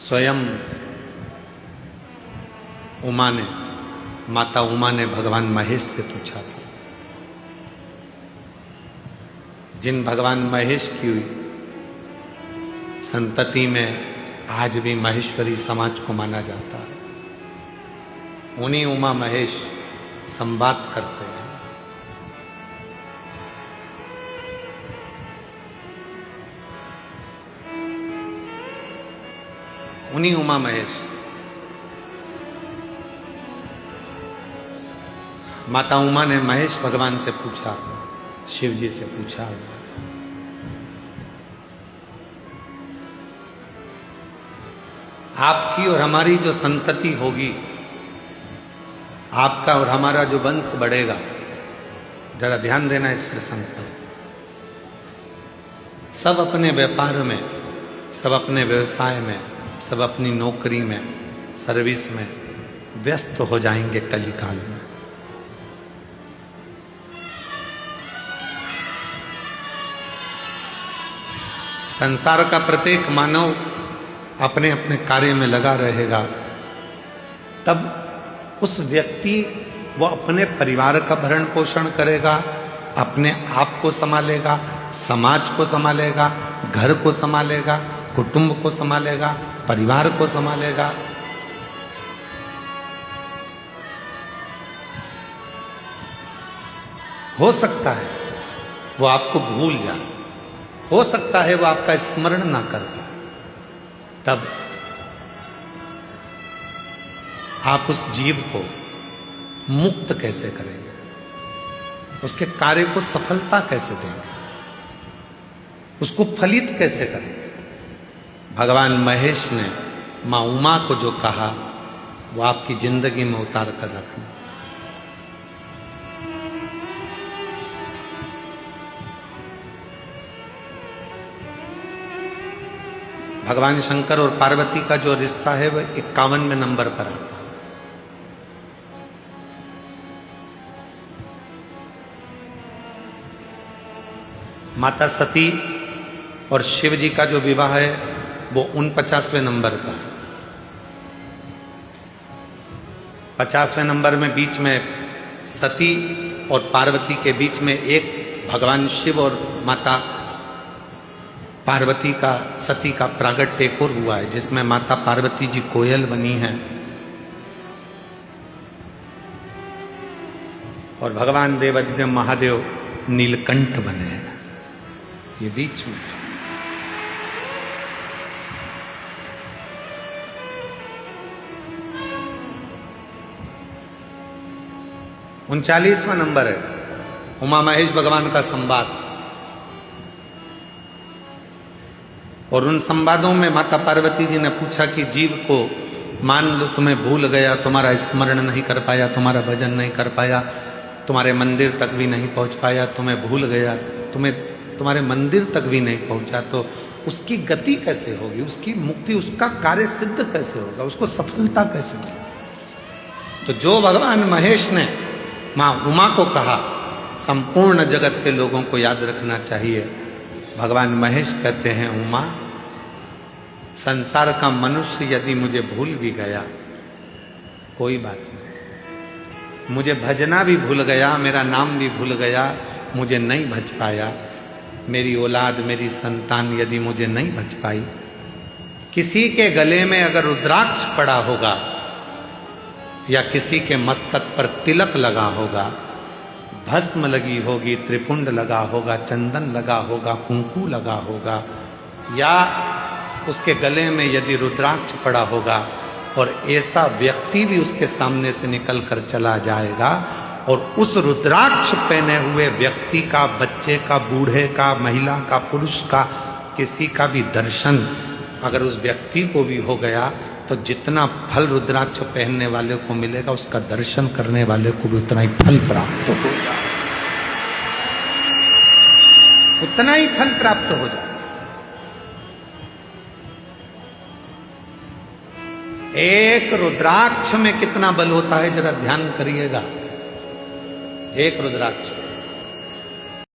स्वयं माता उमा ने भगवान महेश से पूछा था। जिन भगवान महेश की संतति में आज भी महेश्वरी समाज को माना जाता है, उन्हीं उमा महेश संवाद करते हैं। उन्हीं उमा महेश माता उमा ने महेश भगवान से पूछा, शिव जी से पूछा, आपकी और हमारी जो संतति होगी, आपका और हमारा जो वंश बढ़ेगा, जरा ध्यान देना इस प्रसंग पर। सब अपने व्यापार में, सब अपने व्यवसाय में, सब अपनी नौकरी में, सर्विस में व्यस्त हो जाएंगे कली काल में। संसार का प्रत्येक मानव अपने अपने कार्य में लगा रहेगा, तब उस व्यक्ति वो अपने परिवार का भरण पोषण करेगा, अपने आप को संभालेगा, समाज को संभालेगा, घर को संभालेगा, कुटुंब को संभालेगा, परिवार को संभालेगा। हो सकता है वो आपको भूल जाए, हो सकता है वो आपका स्मरण ना कर पाए, तब आप उस जीव को मुक्त कैसे करेंगे, उसके कार्य को सफलता कैसे देंगे, उसको फलित कैसे करेंगे। भगवान महेश ने मां उमा को जो कहा वो आपकी जिंदगी में उतार कर रखना। भगवान शंकर और पार्वती का जो रिश्ता है वह 51वें नंबर पर आता है। माता सती और शिव जी का जो विवाह है वो 49वें नंबर का है। 50वें नंबर में बीच में सती और पार्वती के बीच में एक भगवान शिव और माता पार्वती का, सती का प्रागट्य एक और हुआ है, जिसमें माता पार्वती जी कोयल बनी हैं और भगवान देवाधिदेव महादेव नीलकंठ बने हैं। ये बीच में 39वां नंबर है उमा महेश भगवान का संवाद। और उन संवादों में माता पार्वती जी ने पूछा कि जीव को मान लो तुम्हें भूल गया, तुम्हारा स्मरण नहीं कर पाया, तुम्हारा भजन नहीं कर पाया, तुम्हारे मंदिर तक भी नहीं पहुंच पाया, तुम्हें भूल गया, तुम्हारे मंदिर तक भी नहीं पहुंचा, तो उसकी गति कैसे होगी, उसकी मुक्ति, उसका कार्य सिद्ध कैसे होगा, उसको सफलता कैसे मिलेगी। तो जो भगवान महेश ने मां उमा को कहा, संपूर्ण जगत के लोगों को याद रखना चाहिए। भगवान महेश कहते हैं, उमा, संसार का मनुष्य यदि मुझे भूल भी गया कोई बात नहीं, मुझे भजना भी भूल गया, मेरा नाम भी भूल गया, मुझे नहीं भज पाया, मेरी औलाद, मेरी संतान यदि मुझे नहीं भज पाई, किसी के गले में अगर रुद्राक्ष पड़ा होगा या किसी के मस्तक पर तिलक लगा होगा, भस्म लगी होगी, त्रिपुंड लगा होगा, चंदन लगा होगा, कुंकू लगा होगा, या उसके गले में यदि रुद्राक्ष पड़ा होगा और ऐसा व्यक्ति भी उसके सामने से निकल कर चला जाएगा और उस रुद्राक्ष पहने हुए व्यक्ति का, बच्चे का, बूढ़े का, महिला का, पुरुष का, किसी का भी दर्शन अगर उस व्यक्ति को भी हो गया तो जितना फल रुद्राक्ष पहनने वाले को मिलेगा, उसका दर्शन करने वाले को भी उतना ही फल प्राप्त हो जाए, उतना ही फल प्राप्त हो जाए। एक रुद्राक्ष में कितना बल होता है, जरा ध्यान करिएगा। एक रुद्राक्ष